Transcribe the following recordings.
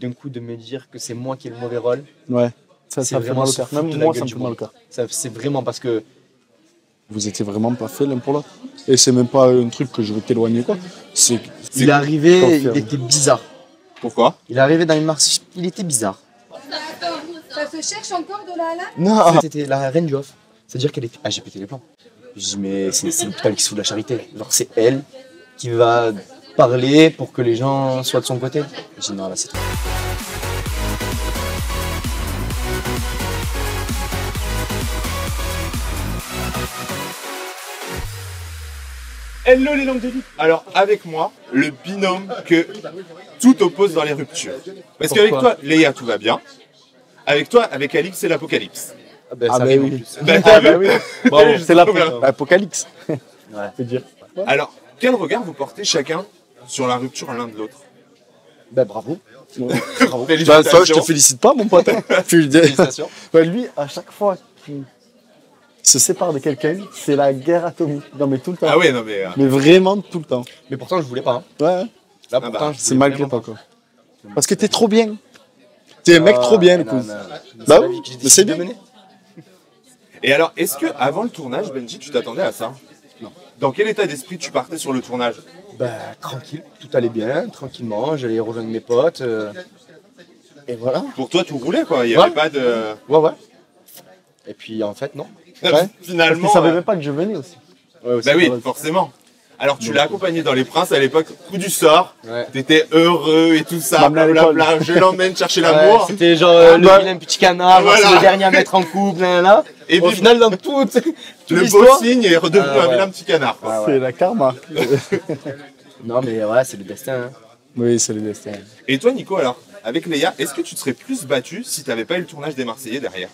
d'un coup de me dire que c'est moi qui ai le mauvais rôle. Ouais, ça fait vraiment mal au se cœur. foutre Même de la moi, gueule ça me du fait mal au monde. cœur. C'est vraiment parce que Vous étiez vraiment pas fait l'un pour l'autre. Et c'est même pas un truc que je veux t'éloigner, quoi. il est arrivé, confirme. il était bizarre. Pourquoi? Il est arrivé dans une marche, il était bizarre. Ça se cherche encore de la halal? Non, c'était la reine du off. C'est-à-dire qu'elle était. Ah, j'ai pété les plombs. Je dis, mais c'est l'hôpital qui se fout de la charité. Genre, c'est elle qui va parler pour que les gens soient de son côté. Je dis, non, là, c'est trop. Hello les langues de vie. Alors avec moi, le binôme que tout oppose dans les ruptures. Parce qu'avec toi, Léa, tout va bien. Avec toi, avec Alix, c'est l'apocalypse. Ah, ben, Ah, ça bah arrive en oui. plus. Ah bah oui. Bravo, c'est Trop l'apocalypse. Ouais. Faut dire. Alors, quel regard vous portez chacun sur la rupture l'un de l'autre? Ben, bravo. Bravo. Bah, ça, je te félicite pas, mon pote. Félicitations. Ouais, lui, à chaque fois qu'il se sépare de quelqu'un, c'est la guerre atomique. Non, mais tout le temps. Ah ouais, non mais... Mais vraiment tout le temps. Mais pourtant, je voulais pas. Hein. Ouais, Là, bah, pourtant, je c'est voulais malgré vraiment toi, quoi. Parce que t'es trop bien. T'es un mec trop bien, du coup. Bah oui, mais c'est bien. Et alors, est-ce que avant le tournage, Benji, tu t'attendais à ça? Non. Dans quel état d'esprit tu partais sur le tournage? Bah, tranquille, tout allait bien, tranquillement. J'allais rejoindre mes potes. Et voilà. Pour toi, tout roulait, quoi. Il n'y avait pas de... Ouais. Et puis, en fait, non. Ouais. Parce Finalement... qu'il savait même pas que je venais aussi. Ouais, aussi. Bah oui, forcément. Alors, tu l'as accompagné dans Les Princes à l'époque, coup du sort. Ouais. T'étais heureux et tout ça, M'emmener à blablabla. Je l'emmène chercher l'amour. Ouais, c'était genre le vilain petit canard, genre, Voilà. c'est le dernier à mettre en couple, là. Et Au puis, final, dans toute le l'histoire. beau signe est redevenu Ah, un ouais. vilain petit canard. quoi. Ouais. C'est la karma. Non, mais voilà, c'est le destin. Hein. Oui, c'est le destin. Et toi, Nico, alors, avec Léa, est-ce que tu te serais plus battu si t'avais pas eu le tournage des Marseillais derrière?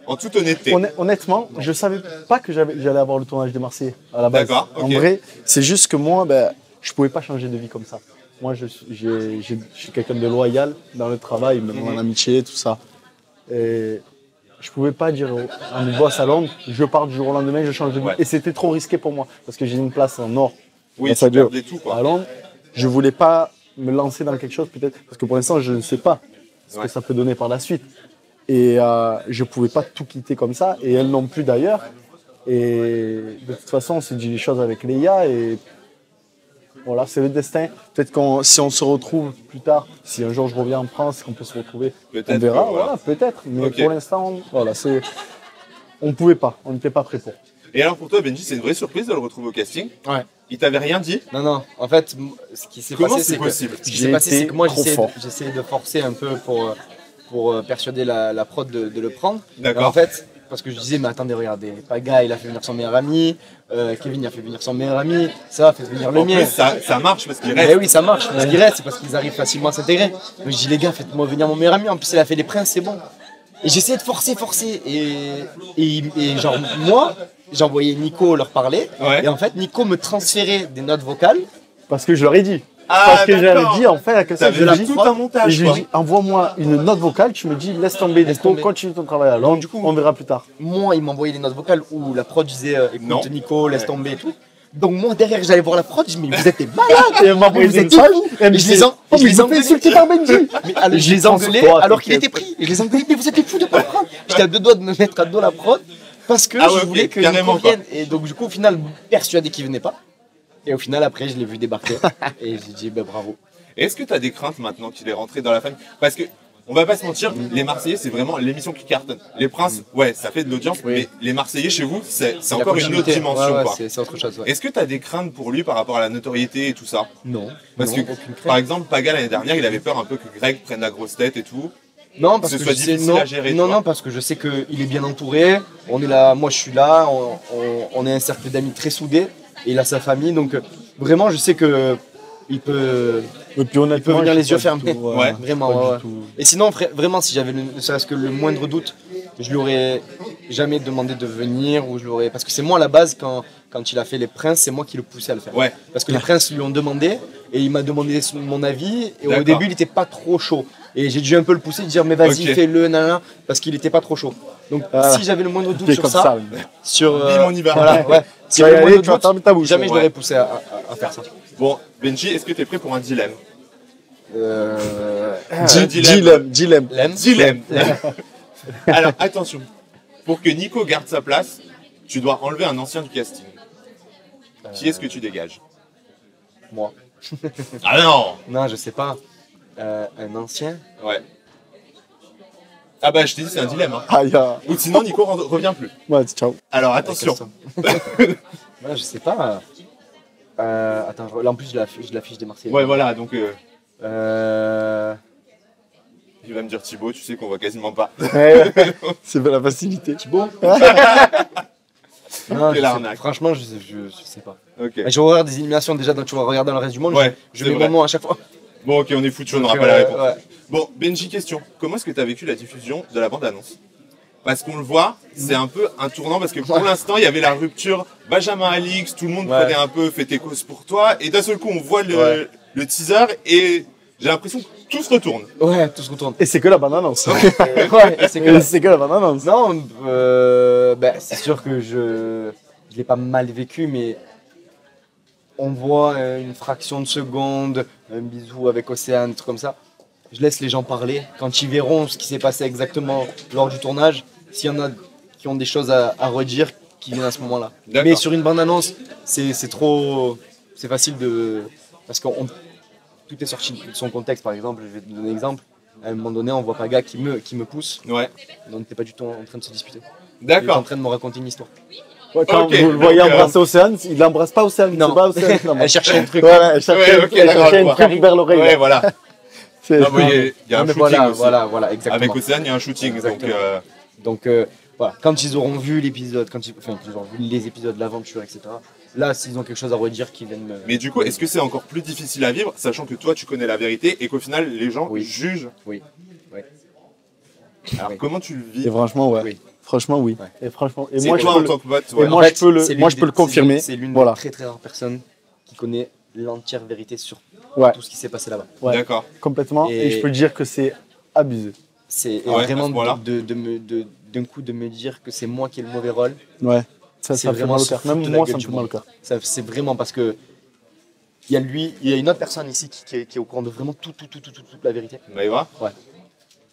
En toute honnêteté. Honnêtement, je savais pas que j'allais avoir le tournage des Marseillais à la base. D'accord, ok. En vrai, c'est juste que moi, ben, je pouvais pas changer de vie comme ça. Moi, je suis quelqu'un de loyal dans le travail, même en amitié, tout ça. Et je pouvais pas dire à mes boss à Londres, je pars du jour au lendemain, je change de vie. Ouais. Et c'était trop risqué pour moi, parce que j'ai une place en or. Oui, Dans tu sa gueule. perdais tout, quoi. À Londres, je voulais pas me lancer dans quelque chose, peut-être, parce que pour l'instant, je ne sais pas ce Ouais. que ça peut donner par la suite. Et je pouvais pas tout quitter comme ça, et elle non plus d'ailleurs. Et de toute façon, on s'est dit les choses avec Léa, et voilà, c'est le destin. Peut-être si on se retrouve plus tard, si un jour je reviens en France, qu'on peut se retrouver, Peut-être on verra, que, voilà. voilà, peut-être. Mais Ok. pour l'instant, voilà, on ne pouvait pas, on n'était pas prêt pour. Et alors, pour toi, Benji, c'est une vraie surprise de le retrouver au casting? Ouais. Il t'avait rien dit? Non, en fait, ce qui s'est Comment passé, c'est c'est que, possible? ce qui J'ai s'est passé, été c'est que moi, trop fort. j'essayais de forcer un peu pour persuader la prod de le prendre. D'accord. Et en fait, parce que je disais, mais attendez, regardez, Paga, il a fait venir son meilleur ami, Kevin, il a fait venir son meilleur ami, ça, fait venir le En mien. plus, ça marche parce qu'il Mais reste. oui, ça marche, parce qu'ils restent, c'est parce qu'ils arrivent facilement à s'intégrer. Donc je dis, les gars, faites-moi venir mon meilleur ami, en plus, il a fait les princes, c'est bon. Et j'essayais de forcer, et genre, moi, j'envoyais Nico leur parler, Ouais. et en fait, Nico me transférait des notes vocales. Parce que je leur ai dit. Ah, Parce que j'avais d'accord. dit, en fait, que ça, T'avais je là lui ai dit, tout un montage, et je lui ai quoi. dit, envoie-moi une note vocale, tu me dis, laisse tomber, tomber. continue ton travail à Londres, Du coup, on verra plus tard. Moi, il m'envoyait les notes vocales où la prod disait écoute Non. Nico, laisse Ouais. tomber et tout. Donc moi derrière j'allais voir la prod, je dis mais vous êtes des malades, Et elle m'a envoyé vous des êtes messages, fous. et elle me Et je dit, les en- oh, je mais les ils ont engueulais. fait insulter par Benji. mais alors, je les prends sur engueulais toi, alors qu'il t'inquiète. était pris. Je les engueulais mais vous êtes des fous de pas le prendre. J'étais à deux doigts de me mettre à dos la prod parce que Ah ouais, je voulais ok, que carrément, Nico vienne. Et donc du coup au final persuadé qu'il venait pas. Et au final après je l'ai vu débarquer et j'ai dit bah bravo. Est-ce que tu as des craintes maintenant qu'il est rentré dans la famille? Parce que, on va pas se mentir, les Marseillais, c'est vraiment l'émission qui cartonne. Les Princes, ouais, ça fait de l'audience, mais les Marseillais chez vous, c'est La encore une autre continuité. dimension, Ouais, quoi. c'est autre chose. Ouais. Est-ce que tu as des craintes pour lui par rapport à la notoriété et tout ça? Non. Parce non, que, aucune crainte. par exemple, Paga l'année dernière, il avait peur un peu que Greg prenne la grosse tête et tout. Non, parce ce que soit je sais, difficile non, à gérer, non, tu vois. non, parce que je sais qu'il est bien entouré. On est là, moi je suis là, on est un cercle d'amis très soudés. Et il a sa famille, donc vraiment je sais que il peut Et puis honnêtement, venir je les suis yeux pas du fermés. tout, Ouais. vraiment. pas Ouais, du ouais. tout. Et sinon, vraiment, si j'avais ne serait-ce que le moindre doute, je lui aurais jamais demandé de venir ou je l'aurais parce que c'est moi à la base quand il a fait les princes, c'est moi qui le poussais à le faire. Ouais. Parce que les princes lui ont demandé et il m'a demandé mon avis et au D'accord. début il était pas trop chaud et j'ai dû un peu le pousser, dire mais vas-y Ok. fais-le nanana parce qu'il était pas trop chaud. Donc Voilà. si j'avais le moindre doute T'es sur comme ça, ça. sur Bim, on y va. voilà, ouais. Si Tu vas y j'avais le aller, moindre tu vas doute, fermer ta bouche. jamais je Ouais. l'aurais poussé à faire ça. Bon, Benji, est-ce que tu es prêt pour un dilemme? Dilemme. Dilemme. Alors, attention. Pour que Nico garde sa place, tu dois enlever un ancien du casting. Qui est-ce que tu dégages? Moi. Ah non. Non, je sais pas. Un ancien. Ouais. Ah bah, je t'ai dit, c'est un dilemme. Hein. Ah, ya. Ou sinon, Nico revient plus. Ouais, ciao. Alors, attention. Ouais, je sais pas. Attends, là en plus, je l'affiche des Marseillais. Ouais, voilà, donc Euh... il va me dire Thibaut, tu sais qu'on voit quasiment pas. Ouais, c'est la facilité. Thibaut. Non, Quelle arnaque. franchement, je sais pas. Ok. Je regarde des éliminations déjà, donc tu vas regarder le reste du monde. Ouais, je c'est mets vrai. mon nom à chaque fois. Bon, ok, on est foutu, on n'aura Donc, pas la réponse. ouais. Bon, Benji, question. Comment est-ce que tu as vécu la diffusion de la bande-annonce? Parce qu'on le voit, c'est un peu un tournant, parce que pour l'instant, il y avait la rupture Benjamin Alix, tout le monde Ouais. prenait un peu fait tes causes pour toi, et d'un seul coup, on voit Ouais. le teaser, et j'ai l'impression que tout se retourne. Ouais, tout se retourne. Et c'est que la bande-annonce. Ouais, c'est que C'est que la bande-annonce. Non, c'est sûr que je l'ai pas mal vécu, mais on voit une fraction de seconde, un bisou avec Océane, des trucs comme ça. Je laisse les gens parler. Quand ils verront ce qui s'est passé exactement lors du tournage, s'il y en a qui ont des choses à redire, qui viennent à ce moment-là. D'accord. Mais sur une bande-annonce, c'est trop... C'est facile de... Parce que tout est sorti de son contexte, par exemple. Je vais te donner un exemple. À un moment donné, on voit Paga qui me pousse. Ouais. On n'était pas du tout en train de se disputer. Il était en D'accord. train de me raconter une histoire. Ouais, quand Ok, vous le voyez donc, embrasser Océane, il l'embrasse pas Océane. Non. C'est pas Océane. qui l'embrasse. Elle cherchait un truc. Voilà, elle cherchait, Ouais, ok, elle d'accord, cherchait je un vois. truc vers l'oreille. Ouais, voilà. C'est- Non, mais il y a Non, un mais shooting aussi. voilà, exactement. Avec Océane, il y a un shooting. Donc, Exactement. Donc voilà, quand ils auront vu l'épisode, quand ils auront vu les épisodes de l'aventure, etc. Là, s'ils ont quelque chose à redire, qu'ils viennent me... mais du coup, est-ce que c'est encore plus difficile à vivre, sachant que toi, tu connais la vérité, et qu'au final, les gens Oui. jugent? Oui. Alors, Oui. comment tu le vis? Et franchement, ouais. Oui. Franchement, oui. Ouais. Et franchement, et C'est moi, toi, je en peux tant que pote, et ouais. moi, En fait, je peux le- c'est moi, l'une je peux le des- confirmer. C'est l'une Voilà. des très très rares personnes qui connaît l'entière vérité sur Ouais. tout ce qui s'est passé là-bas. Ouais. D'accord. Complètement. Et je peux dire que c'est abusé. C'est Ah ouais, à vraiment ce point-là. d'un coup de me dire que c'est moi qui ai le mauvais rôle. Ouais. Ça C'est fait vraiment mal au se cœur. foutre Même de la moi, gueule ça me du fait mal au monde. cœur. C'est vraiment parce que il y a lui, il y a une autre personne ici qui est au courant de vraiment toute la vérité. Maëva?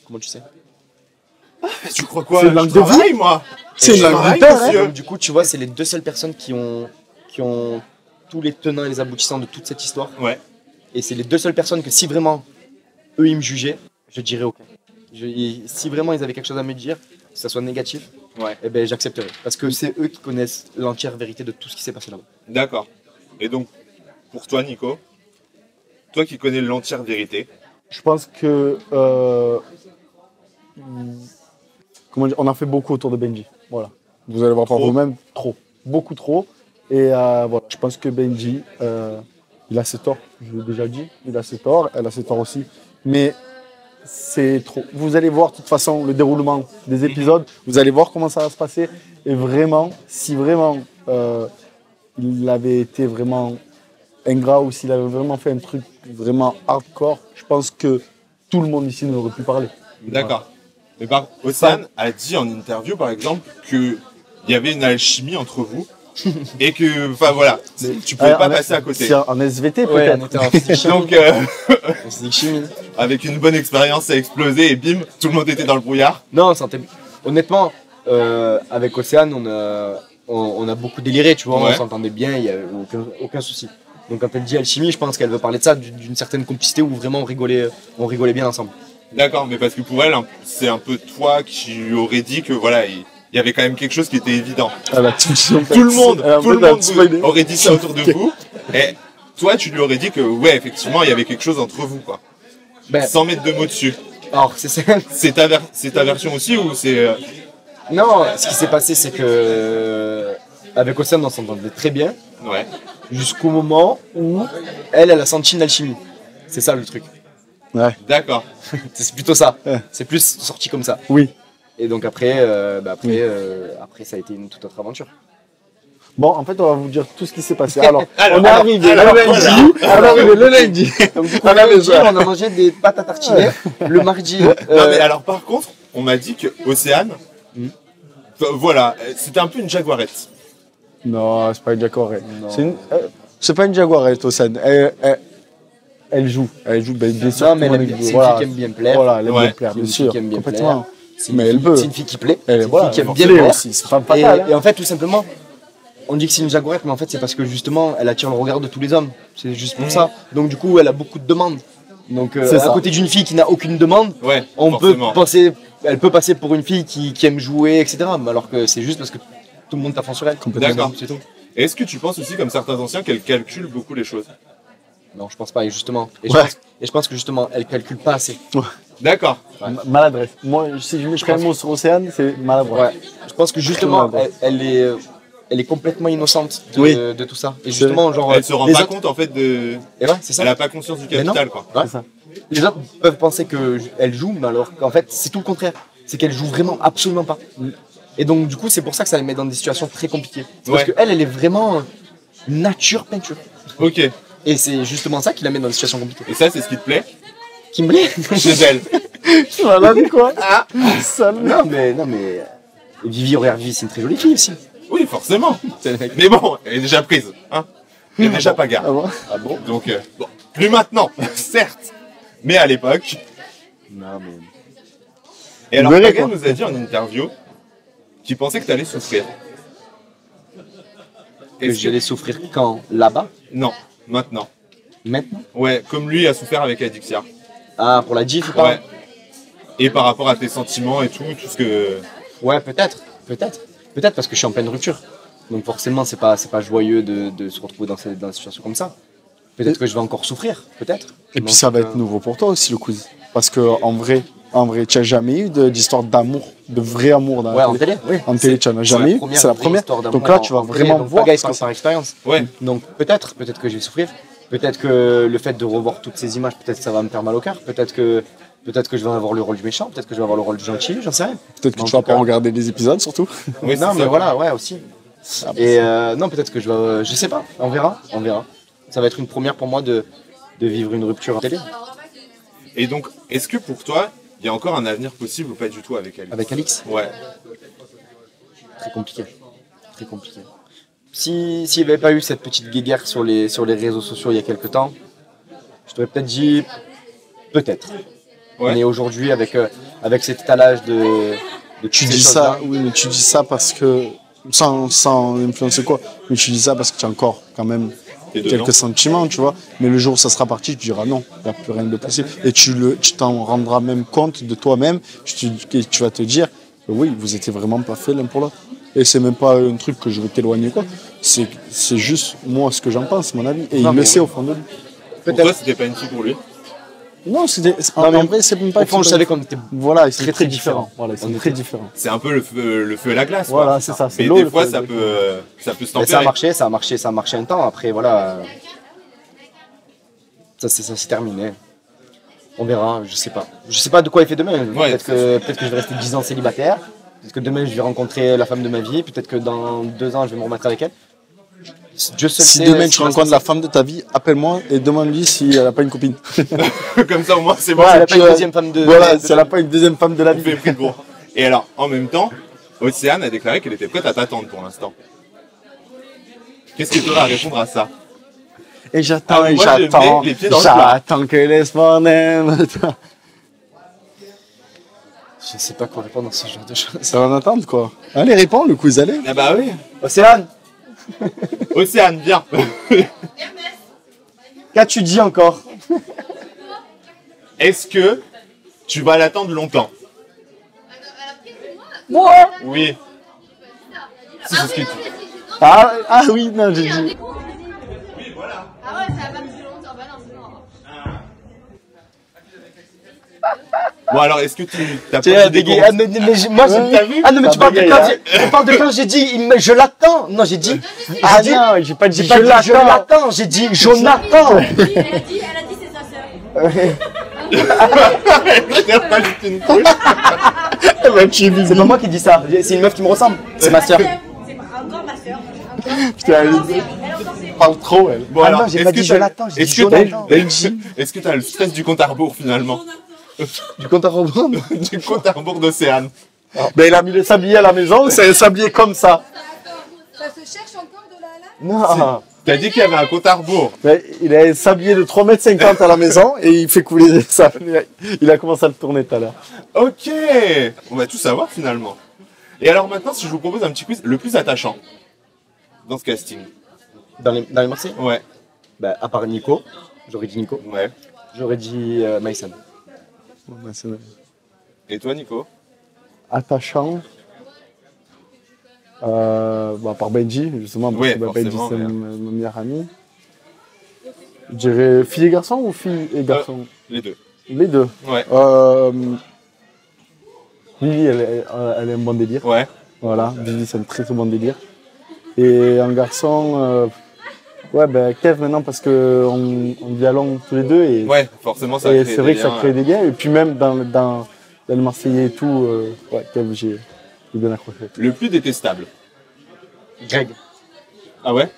Comment tu sais? Tu crois quoi? C'est une Je langue de travaille, moi. C'est une Je langue travaille, du père, hein. monsieur. Donc, du coup, tu vois, c'est les deux seules personnes qui ont tous les tenants et les aboutissants de toute cette histoire. Ouais. Et c'est les deux seules personnes que si vraiment eux ils me jugeaient, je dirais ok. Si vraiment ils avaient quelque chose à me dire, que ça soit négatif, Ouais. eh ben j'accepterais. Parce que c'est eux qui connaissent l'entière vérité de tout ce qui s'est passé là-bas. D'accord. Et donc, pour toi, Nico, toi qui connais l'entière vérité, Je pense que. Comment dire, on a fait beaucoup autour de Benji. Voilà. Vous allez voir par Trop. vous-même, trop. Beaucoup trop. Et voilà. Je pense que Benji, il a ses torts. Je l'ai déjà dit. Il a ses torts. Elle a ses torts aussi. Mais c'est trop. Vous allez voir, de toute façon, le déroulement des épisodes. Vous allez voir comment ça va se passer. Et vraiment, si vraiment il avait été vraiment ingrat ou s'il avait vraiment fait un truc vraiment hardcore, je pense que tout le monde ici n'aurait pu parler. d'accord. Mais par Océane a dit en interview, par exemple, qu'il y avait une alchimie entre vous et que, enfin voilà, tu pouvais pas passer à côté. C'est en SVT Ouais, peut-être. on était en physique chimie. Donc, En physique chimie. avec une bonne expérience, ça a explosé et bim, tout le monde était dans le brouillard. Non, on sentait... Honnêtement, avec Océane, on a beaucoup déliré, tu vois, Ouais. on s'entendait bien, il n'y a aucun souci. Donc quand elle dit alchimie, je pense qu'elle veut parler de ça, d'une certaine complicité où vraiment on rigolait bien ensemble. D'accord, mais parce que pour elle, c'est un peu toi qui aurais dit que voilà, il y avait quand même quelque chose qui était évident. Elle a tout, Tout le monde spoilé. aurait dit ça autour de vous. Et toi, tu lui aurais dit que ouais, effectivement, il y avait quelque chose entre vous, quoi. Ben, Sans mettre de mots dessus. alors, c'est C'est ta version aussi ou c'est Non, ce qui s'est passé, c'est que avec Océane, on s'entendait très bien, ouais. jusqu'au moment où elle a senti une alchimie. C'est ça le truc. D'accord. C'est plutôt ça. Ouais. C'est plus sorti comme ça. Oui. Et donc après, après ça a été une toute autre aventure. Bon, en fait, on va vous dire tout ce qui s'est passé. Alors, Alors, on est arrivé alors, le lundi. On est arrivé le lundi. Donc, du coup, On a le lundi, déjà. on a mangé des pâtes à tartiner. Le mardi, Non mais alors par contre, on m'a dit que Océane, voilà, c'était un peu une jaguarette. Non, c'est pas une jaguarette. Non. C'est pas une jaguarette, Océane. Elle Elle joue, ben, bien sûr. Non, mais tout le elle monde aime- c'est une voilà. fille qui aime bien plaire. Voilà, elle aime Ouais. bien plaire, C'est une bien fille sûr, qui aime bien complètement. C'est Mais une elle fille- peut. C'est une fille qui plaît. Elle, C'est une voilà, fille qui aime forcément bien plaire. aussi, c'est pas fatal. hein. Et en fait, tout simplement, on dit que c'est une jaguarette, mais en fait, c'est parce que justement, elle attire le regard de tous les hommes. C'est juste pour ça. Donc, du coup, elle a beaucoup de demandes. Donc, C'est à ça. côté d'une fille qui n'a aucune demande, Ouais, on forcément. peut passer, elle peut passer pour une fille qui aime jouer, etc. Mais alors que c'est juste parce que tout le monde tape sur elle. D'accord. C'est tout. Et est-ce que tu penses aussi, comme certains anciens, qu'elle calcule beaucoup les choses? Non, je pense pas, et justement. Et Ouais. je pense que justement, elle calcule pas assez. D'accord. Maladresse. Moi, si je mets un mot sur Océane, c'est maladroit. Ouais. Je pense que justement, elle est complètement innocente de tout ça. Et justement, genre. Elle se rend les pas autres- compte en fait de. Et ouais, c'est ça. Elle a pas conscience du Mais non. capital quoi. Ouais. C'est ça. Les autres peuvent penser qu'elle joue, mais alors qu'en fait, c'est tout le contraire. C'est qu'elle joue vraiment absolument pas. Et donc, du coup, c'est pour ça que ça les met dans des situations très compliquées. C'est parce Ouais. qu'elle, elle est vraiment nature peinture. Ok. Et Et c'est justement ça qui la met dans des situations compliquées. ça, c'est ce qui te plaît Qui me plaît chez elle. Voilà, quoi. Sale. Non, mais. Vivi Aureille, c'est une très jolie fille aussi. Oui, forcément. Mais bon, elle est déjà prise. Hein, elle est déjà pas Ah bon Ah bon Donc, bon, plus maintenant, certes. Mais à l'époque. Non, mais. Et alors, Vous verrez, Pagan quoi. nous a dit en interview qu'il pensait que tu allais souffrir. Que Est-ce j'allais souffrir quand Là-bas Non, maintenant. Maintenant Ouais, comme lui a souffert avec Adixia. Ah, pour la GIF ou pas Ouais. Et par rapport à tes sentiments et tout ce que. Ouais, peut-être. Peut-être parce que je suis en pleine rupture. Donc forcément, c'est pas joyeux de se retrouver dans une situation comme ça. Peut-être que je vais encore souffrir, peut-être. Et Donc, puis ça va être nouveau pour toi aussi le quiz. Parce que en vrai, tu n'as jamais eu d'histoire d'amour, de vrai amour dans Ouais, la en télé, oui. En télé, tu n'en as jamais eu. C'est la vraie première. histoire d'amour Donc là, tu vas en vrai, vraiment donc voir. Pagaille ce que parle par expérience. Ouais. Donc peut-être que je vais souffrir. Peut-être que le fait de revoir toutes ces images, peut-être que ça va me faire mal au cœur. Peut-être que je vais avoir le rôle du méchant. Peut-être que je vais avoir le rôle du gentil. J'en sais rien. Peut-être que En tu vas tout pas cas. regarder les épisodes surtout. Oui, Non, c'est mais ça. voilà, ouais, aussi. Et non, peut-être que je vais. Je sais pas. On verra. Ça va être une première pour moi de vivre une rupture en télé Et donc, est-ce que pour toi, il y a encore un avenir possible ou pas du tout avec elle? avec Alix. Ouais. Très compliqué. Très compliqué. S'il n'y avait pas eu cette petite guéguerre sur les réseaux sociaux il y a quelques temps, je t'aurais peut-être dit peut-être. Ouais. Mais aujourd'hui, avec cet étalage de Tu toutes ces dis ça, choses-là, oui, mais tu dis ça parce que, sans influencer quoi, mais tu dis ça parce que tu as encore quand même Et dedans. quelques sentiments, tu vois. Mais le jour où ça sera parti, tu diras non, il n'y a plus rien de possible. Et tu t'en rendras même compte de toi-même, tu vas te dire que oui, vous étiez vraiment pas fait l'un pour l'autre. Et c'est même pas un truc que je veux t'éloigner quoi. C'est juste moi ce que j'en pense, mon avis. Et Non, il mais le sait oui. au fond de lui. Pour toi, c'était pas une fille pour lui? Non, Non, mais en vrai, c'est même pas. au fond, je savais qu'on était Voilà, c'est très, très très différent. différents. Voilà, c'est On très était- différent. C'est un peu le feu et la glace. Voilà, quoi. c'est ça. C'est Mais l'eau, des le fois, feu, ça le peut se Mais ça a tempérer. marché, ça a marché un temps. Après, voilà, ça s'est terminé. On verra, je sais pas de quoi il fait demain. Ouais, peut-être que je vais rester 10 ans célibataire. Peut-être que demain je vais rencontrer la femme de ma vie. Peut-être que dans 2 ans je vais me remettre avec elle. Dieu seul Si sait demain ce tu qui va se rencontres la passer. femme de ta vie, appelle-moi et demande-lui si elle n'a pas une copine. Comme ça, au moins, c'est bon. Ouais, elle a tu pas une vois, deuxième femme de. Voilà, de- si elle n'a pas une deuxième femme de la On fait vie. pris de gros. Et alors, en même temps, Océane a déclaré qu'elle était prête à t'attendre pour l'instant. Qu'est-ce que tu auras à répondre à ça? Et j'attends, Ah, et moi, je j'attends. mets les pieds dans le plat. J'attends que l'espoir aime. Je sais pas quoi répondre à ce genre de choses. Ça va en attendre quoi. Allez, réponds le quiz, allez. Ah bah oui. Océane, Océane, viens. qu'as-tu dit encore? Est-ce que tu vas l'attendre longtemps? Moi Oui. Si, c'est ce que tu... Ah oui, non, j'ai dit. Ah ouais, ça va pas durer longtemps. Bah non, c'est non. Bon alors, est-ce que tu t'as Tiens, pas des mais moi, T'as vu? ah non, mais tu Ça parles de bagaille, quand on parle de quand j'ai dit je l'attends. Non, j'ai dit. Ah j'ai dit- non, j'ai pas dit J'ai pas dit je l'attends, j'ai dit Jonathan. Elle a dit c'est sa sœur. Elle a pas jeté une couche. C'est pas moi qui dis ça, c'est une meuf qui me ressemble. C'est ma sœur. C'est encore ma sœur. Putain, elle parle trop, elle. Bon Ah alors, non, j'ai est-ce pas que dit t'as- Jonathan, j'ai dit est-ce que Jonathan. est-ce que t'as le stress du compte à rebours finalement? Du compte à rebours. Du compte à rebours d'Océane. Ben, il a mis le sablier à la maison, c'est un sablier comme ça. Ça se cherche encore de la laine? Non. T'as dit qu'il y avait un compte à rebours. Mais il a un sablier de 3,50 m à la maison et il fait couler ça. Il a commencé à le tourner tout à l'heure. Ok. On va tout savoir finalement. Et alors maintenant, si je vous propose un petit quiz, le plus attachant dans ce casting. Dans les Marseillais, Ouais. bah, à part Nico, j'aurais dit Nico. Ouais. J'aurais dit Maïsan. Ouais, c'est vrai. Et toi, Nico? Attachant. Par Benji, justement, parce Ouais, que Benji forcément, c'est ouais. mon meilleur ami. Je dirais fille et garçon ou fille et garçon Les deux. Les deux. Ouais. Vivi, elle est un bon délire. Ouais. Voilà, Vivi, c'est un très très bon délire. Et un garçon, Kev maintenant, parce qu'on vit à Londres tous les deux. Et, Ouais, forcément, ça et crée c'est vrai des que ça liens, crée des liens. Et puis même dans le Marseillais et tout, Kev, j'ai bien accroché. Le plus détestable. Greg. Ah ouais?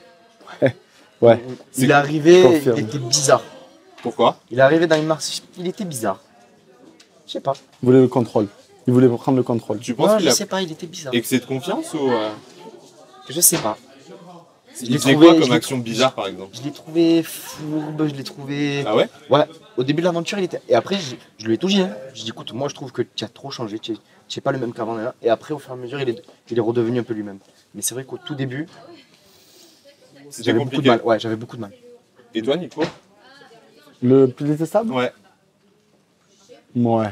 Ouais. Il est arrivé, confirme. il était bizarre. Pourquoi? Il est arrivé dans une Marseille, il était bizarre. Je sais pas. Il voulait le contrôle. Il voulait prendre le contrôle. Tu penses Non, qu'il je a sais pas, il était bizarre. excès de confiance ou Je sais pas. il l'ai faisait trouvé- quoi je comme l'ai action bizarre par exemple? Je l'ai trouvé fourbe, je l'ai trouvé. Ah ouais? Ouais, au début de l'aventure, il était. Et après, je lui ai tout dit. Hein. Je lui ai dit, écoute, moi je trouve que tu as trop changé, tu n'es pas le même qu'avant. Là. Et après, au fur et à mesure, il est redevenu un peu lui-même. Mais c'est vrai qu'au tout début, C'était j'avais beaucoup de compliqué. mal. Ouais, j'avais beaucoup de mal. Et toi, Nico? Le plus détestable Ouais. Ouais,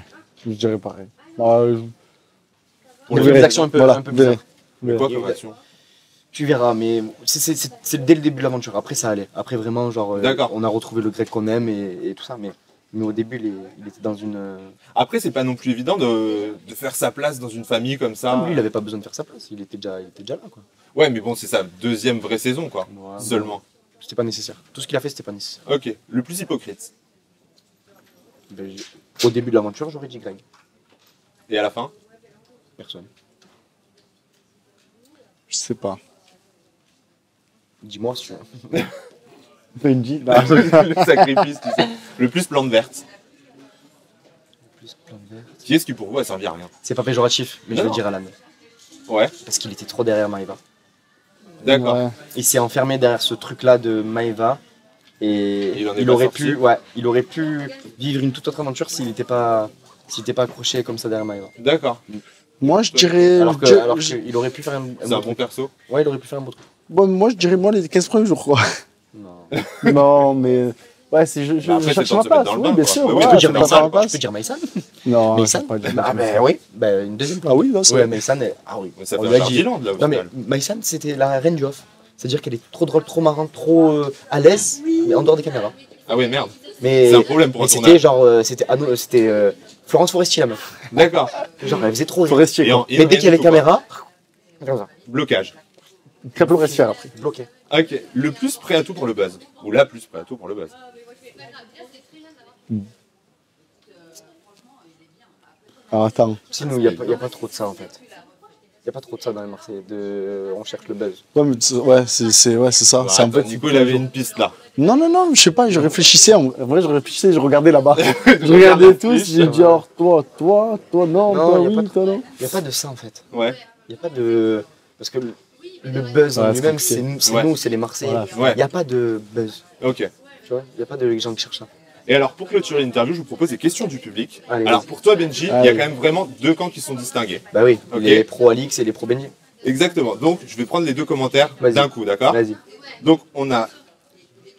je dirais pareil. Il y avait des actions un peu bizarres. Mais quoi Et- comme action? Tu verras, mais c'est dès le début de l'aventure. Après, ça allait. Après, vraiment, genre, D'accord. on a retrouvé le grec qu'on aime et tout ça. Mais au début, il était dans une. Après, c'est pas non plus évident de faire sa place dans une famille comme ça. Lui, il avait pas besoin de faire sa place. Il était déjà là, quoi. Ouais, mais bon, c'est sa deuxième vraie saison, quoi. Ouais, Seulement. C'était pas nécessaire. Tout ce qu'il a fait, c'était pas nécessaire. Ok. Le plus hypocrite. Ben, au début de l'aventure, j'aurais dit Greg. Et à la fin? Personne. Je sais pas. Dis-moi si tu veux. Benji, Le sacrifice, tu sais. Le plus plante verte. Plus plein de verre. Qui est-ce qui pour vous a servi à rien? C'est pas péjoratif, mais je Non. vais dire Alan. Ouais. Parce qu'il était trop derrière Maeva. D'accord. Ouais. Il s'est enfermé derrière ce truc-là de Maeva. Et Il en est il pas aurait sorti. il aurait pu vivre une toute autre aventure s'il n'était pas accroché comme ça derrière Maeva. D'accord. Moi, je dirais. Alors qu'il aurait pu faire un C'est beau un bon truc. perso. Ouais, il aurait pu faire un beau truc. Bon, moi, je dirais les 15 premiers jours, quoi. Non. Non, mais. Ouais, je Bah après, cherche c'est ma temps de se mettre place. dans le Oui, bain, bien quoi. sûr. Bah oui, ouais, tu Tu peux peux dire je peux Maïsan, pas ma Maïsan. place. Je peux dire Maïsan. Non, Maïsan. je peux pas dire Ah Maïsan. ben oui, ben une deuxième place. Ah oui, non, c'est Ouais, vrai. Maïsan, ah oui. Ça On fait lui un a dit. Jardiland, là, au Non mais final. Maïsan, c'était la reine du off. C'est-à-dire qu'elle est trop drôle, trop marrante, trop à l'aise, mais en dehors des caméras. Ah ouais, merde. Mais C'est un problème pour un mais c'était tournage. genre, c'était Florence Foresti la meuf. D'accord. Genre elle faisait trop. Forestier, Et quoi. en- et Mais en dès qu'il y avait réel, faut caméra, comme ça, pas. Blocage. Très forestier après. bloqué. Ok. Le plus prêt à tout pour le buzz. Ou la plus prêt à tout pour le buzz. Alors attends. Sinon, il n'y a pas trop de ça en fait. Il n'y a pas trop de ça dans les Marseillais. On cherche le buzz. Ouais, mais c'est ça. Bah, c'est un peu. attends, Nico, il avait une piste là. Non, je sais pas, je réfléchissais. En vrai, je réfléchissais, je regardais là-bas. Je regardes regardais la tous, fiche, j'ai dit, alors, toi, non, Non, toi, y a oui, pas de- toi, non. Il n'y a pas de ça en fait. Ouais. Il n'y a pas de. Parce que le buzz en Ouais, c'est lui-même, compliqué. c'est Ouais. nous, c'est les Marseillais. Voilà. Il Ouais. n'y a pas de buzz. Ok. Tu vois, il n'y a pas de gens qui cherchent ça. Et alors, pour clôturer l'interview, je vous propose des questions du public. Allez, Alors, vas-y. pour toi, Benji, il y a Allez. quand même vraiment deux camps qui sont distingués. Bah oui, Ok. les pro Alix et les pro Benji. Exactement. Donc, je vais prendre les deux commentaires Vas-y. d'un coup, d'accord? Vas-y. Donc, on a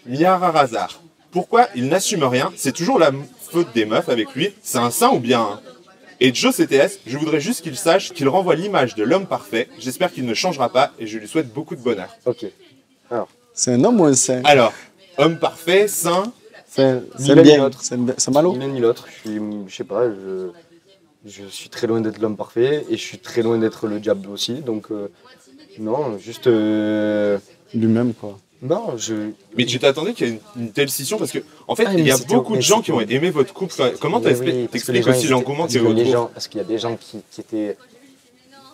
Miararazar. Pourquoi il n'assume rien? C'est toujours la faute des meufs avec lui. C'est un saint ou bien un? Et Joe CTS, je voudrais juste qu'il sache qu'il renvoie l'image de l'homme parfait. J'espère qu'il ne changera pas et je lui souhaite beaucoup de bonheur. Ok. C'est un homme ou un saint? Alors, homme parfait, saint. C'est Ni l'un ni bien, l'autre. c'est malo. Ni l'un ni l'autre. Je sais pas, je suis très loin d'être l'homme parfait et je suis très loin d'être le diable aussi. Donc, non, juste. Lui-même, quoi. Non, je. Mais tu t'attendais qu'il y ait une telle scission parce que, en fait, Ah, il y mais a c'était- beaucoup de mais gens qui ont c'était- aimé votre couple. Comment Oui, oui, parce que les t'expliques gens, aussi ils l'engouement étaient- qu'il y a eu les autour? gens, parce qu'il y a des gens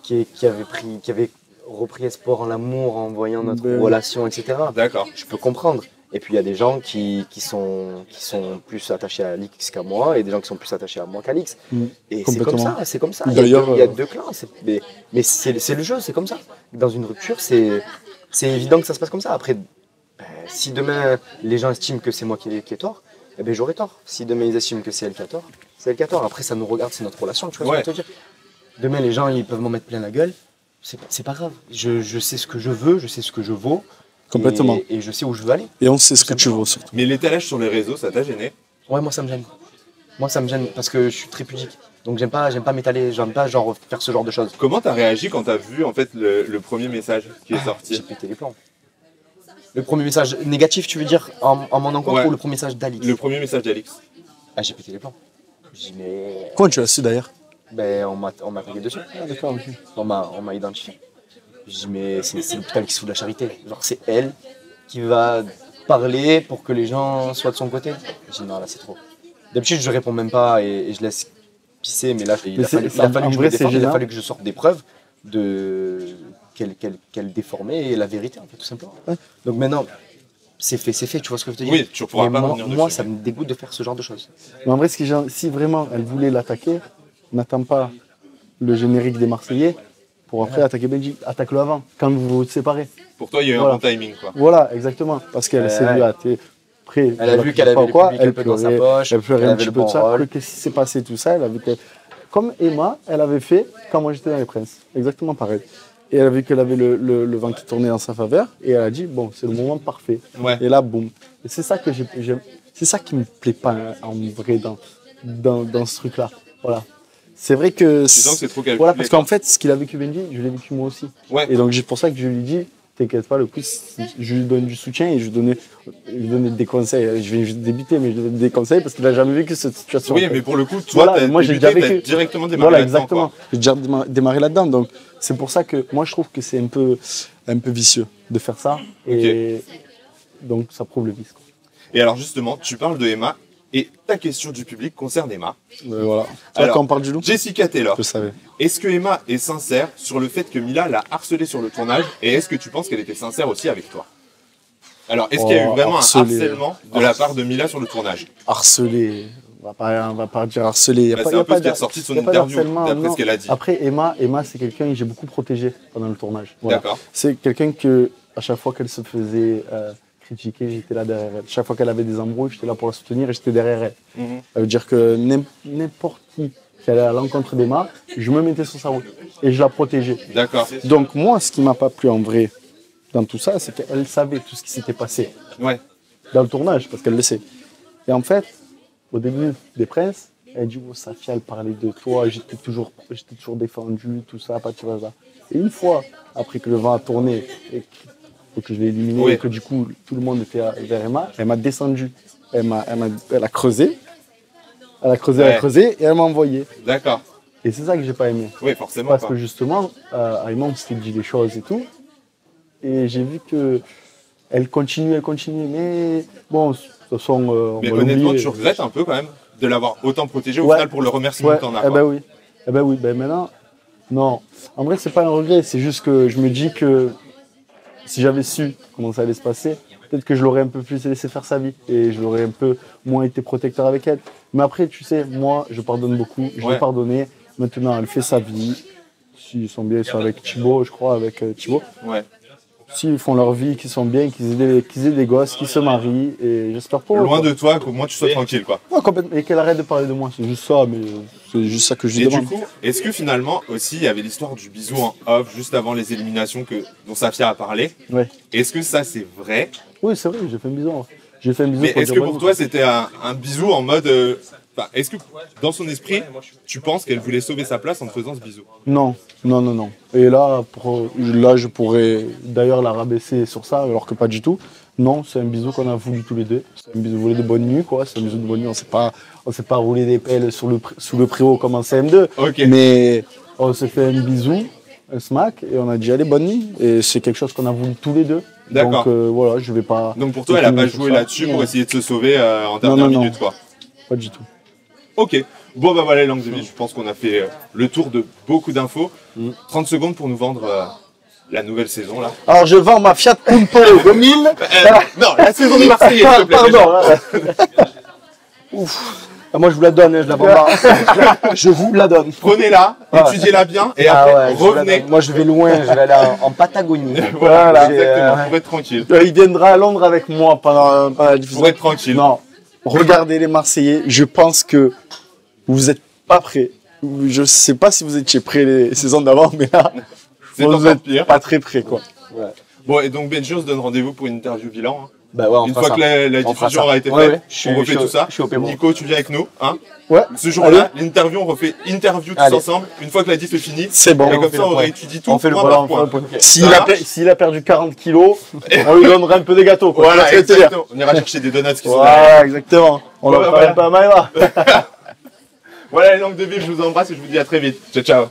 qui avaient repris espoir en l'amour en voyant notre Ben oui. relation, etc. D'accord. Je peux comprendre. Et puis il y a des gens qui sont plus attachés à Alix qu'à moi, et des gens qui sont plus attachés à moi qu'à Alix. Mm. Et c'est comme Complètement. ça, c'est comme ça. D'ailleurs, Il y a deux clans. Mais c'est le jeu, c'est comme ça. Dans une rupture, c'est évident que ça se passe comme ça. Après, Si demain les gens estiment que c'est moi qui ai tort, eh ben j'aurai tort. Si demain ils estiment que c'est elle qui a tort, c'est elle qui a tort. Après ça nous regarde, c'est notre relation, tu vois ce que je veux te dire. Demain les gens ils peuvent m'en mettre plein la gueule, c'est pas grave. Je sais ce que je veux, je sais ce que je vaux. Complètement. Et je sais où je veux aller. Et on sait ce que tu veux surtout. Mais l'étalage sur les réseaux, ça t'a gêné? Ouais, moi ça me gêne. Moi ça me gêne parce que je suis très pudique. Donc j'aime pas m'étaler, j'aime pas genre faire ce genre de choses. Comment t'as réagi quand t'as vu en fait le premier message qui est sorti? J'ai pété les plombs. Le premier message négatif, tu veux dire, en mon encontre, ou le premier message d'Alix? Le premier message d'Alix. Ah, j'ai pété les plombs. J'ai dit, mais. Comment tu l'as su d'ailleurs? Ben, on m'a tagué dessus. Ah, d'accord, ok. On m'a identifié. J'ai dit, mais c'est l'hôpital qui se fout de la charité. Genre, c'est elle qui va parler pour que les gens soient de son côté. J'ai dit, non, là, c'est trop. D'habitude, je réponds même pas et je laisse pisser, mais là, il a fallu que je me défende, il a fallu que je sorte des preuves qu'elle déformait la vérité, en fait, tout simplement. Ouais. Donc maintenant, c'est fait, tu vois ce que je te dis? Oui, tu pourras pas revenir dessus. Moi, ça me dégoûte de faire ce genre de choses. Mais en vrai, si vraiment elle voulait l'attaquer, n'attends pas le générique des Marseillais pour après attaquer Belgique. Attaque-le avant, quand vous vous séparez. Pour toi, il y a eu un bon timing, quoi. Voilà, exactement. Parce qu'elle s'est vue à près. Elle a vu qu'elle avait le public un peu dans sa poche, elle pleurait un petit peu de ça. rôle. Qu'est-ce qui s'est passé, tout ça. Elle a vu que, comme Emma, elle avait fait quand moi j'étais dans les Princes. Exactement pareil. Et elle a vu qu'elle avait le vent qui tournait dans sa faveur. Et elle a dit, bon, c'est le moment parfait. Ouais. Et là, boum. Et c'est ça que j'aime. C'est ça qui me plaît pas en vrai dans ce truc-là. Voilà. C'est vrai que. Tu sens que c'est trop calculé. Voilà, parce qu'en fait, ce qu'il a vécu Benji, je l'ai vécu moi aussi. Ouais. Et donc, c'est pour ça que je lui dis, t'inquiète pas, le coup, je lui donne du soutien et je lui donnais des conseils. Je vais juste débiter, mais je lui donne des conseils parce qu'il n'a jamais vécu cette situation. Oui, mais pour le coup, toi, voilà, moi, j'ai déjà vécu. Directement démarré voilà, là-dedans. exactement. J'ai déjà démarré là-dedans. Donc, c'est pour ça que moi, je trouve que c'est un peu vicieux de faire ça. Et donc, ça prouve le vice, quoi. Et alors, justement, tu parles de Emma. Et ta question du public concerne Emma. Voilà. Alors, quand on parle du loup, Jessica Taylor, je savais. est-ce que Emma est sincère sur le fait que Mila l'a harcelée sur le tournage? Et est-ce que tu penses qu'elle était sincère aussi avec toi? Alors, est-ce qu'il y a eu vraiment un harcèlement de la part de Mila sur le tournage? Harcelé, on va pas dire harcelé. C'est un peu ce qui est ressorti de son interview, d'après ce qu'elle a dit. Après, Emma c'est quelqu'un que j'ai beaucoup protégé pendant le tournage. Voilà. D'accord. C'est quelqu'un que, à chaque fois qu'elle se faisait critiquer, j'étais là derrière elle. Chaque fois qu'elle avait des embrouilles, j'étais là pour la soutenir et j'étais derrière elle. Ça veut dire que n'importe qui allait à l'encontre d'Emma, je me mettais sur sa route et je la protégeais. D'accord. Donc moi, ce qui m'a pas plu en vrai dans tout ça, c'est qu'elle savait tout ce qui s'était passé Ouais. dans le tournage, parce qu'elle le sait. Et en fait, au début des Princes, elle dit, oh, Safia, elle parlait de toi, j'étais toujours défendu, tout ça, pas tu vois ça. Et une fois, après que le vent a tourné et que je l'ai éliminé, et que du coup, tout le monde était vers Emma, elle m'a descendu. Elle a creusé. Elle a creusé, et elle m'a envoyé. D'accord. Et c'est ça que j'ai pas aimé. Oui, forcément. Parce que justement, Emma, on s'était dit les choses et tout. Et j'ai vu que elle continue, mais bon, de toute façon, mais honnêtement, tu regrettes un peu quand même de l'avoir autant protégé au final pour le remerciement que t'en as. Eh ben oui, maintenant, non. En vrai, c'est pas un regret, c'est juste que je me dis que si j'avais su comment ça allait se passer, peut-être que je l'aurais un peu plus laissé faire sa vie et je l'aurais un peu moins été protecteur avec elle. Mais après, tu sais, moi, je pardonne beaucoup, je l'ai pardonné. Maintenant, elle fait sa vie. S'ils sont bien, ils sont avec Thibaut, je crois, avec Thibaut. Ouais. S'ils font leur vie, qu'ils sont bien, qu'ils aient des gosses, qu'ils se marient, et j'espère pas. Loin de toi, qu'au moins tu sois tranquille, quoi. Ouais, complètement. Et qu'elle arrête de parler de moi, c'est juste ça, mais c'est juste ça que je lui demande. Et du coup, est-ce que finalement aussi il y avait l'histoire du bisou en off juste avant les éliminations dont Safia a parlé? Ouais. Est-ce que ça c'est vrai? Oui, c'est vrai, j'ai fait un bisou. J'ai fait un bisou. Mais est-ce que pour toi c'était un bisou en mode est-ce que dans son esprit, tu penses qu'elle voulait sauver sa place en te faisant ce bisou? Non. Et là, je pourrais d'ailleurs la rabaisser sur ça, alors que pas du tout. Non, c'est un bisou qu'on a voulu tous les deux. C'est un bisou volé de bonne nuit, quoi. C'est un bisou de bonne nuit. On s'est pas roulé des pelles sous le préau comme en CM2. Okay. Mais on s'est fait un bisou, un smack, et on a dit allez, bonne nuit. Et c'est quelque chose qu'on a voulu tous les deux. D'accord. Donc voilà, je vais pas. Donc pour toi, elle a pas joué là-dessus pour essayer de se sauver en dernière minute, quoi. Pas du tout. Ok. Bon bah voilà, Langue de Vie, je pense qu'on a fait le tour de beaucoup d'infos. 30 secondes pour nous vendre la nouvelle saison là. Alors je vends ma Fiat Punto 2000. Non, la saison des Marseillais, s'il te plaît. Pardon. Ouf. Ah, moi, je vous la donne, hein, je la vends pas. Je vous la donne. Prenez-la, Ah ouais. étudiez-la bien et Ah après ouais, je vous la revenez. donne. Moi, je vais loin, je vais aller en Patagonie. Voilà, J'ai, exactement, pour être tranquille. Il viendra à Londres avec moi pendant la diffusion. Pour être tranquille. Non, regardez les Marseillais. Je pense que vous n'êtes pas prêts. Je sais pas si vous étiez prêts les saisons d'avant, mais là, C'est vous encore n'êtes pire. pas très prêts, quoi. Bon, et donc Benji, on se donne rendez-vous pour une interview bilan. Hein. Bah ouais, on Une fera fois ça. que la On fera diffusion ça. aura été Ouais, faite, ouais. Je on refait suis tout ça. je suis au paiement. Nico, tu viens avec nous. Hein. Ouais. Ce jour-là, l'interview, on refait interview tous Allez. ensemble. Une fois que la diff est finie, C'est bon. et on comme fait ça, le on point. réétudie tout. On fait le point point, par on point. fait le point. S'il a perdu 40 kilos, on lui donnera un peu des gâteaux, quoi. Voilà, Tu vois ce que je veux dire. exactement. On ira chercher des donuts qui sont Voilà, exactement. On Voilà, en parle pas mal là. Voilà les langues de vie, je vous embrasse et je vous dis à très vite. Ciao, ciao.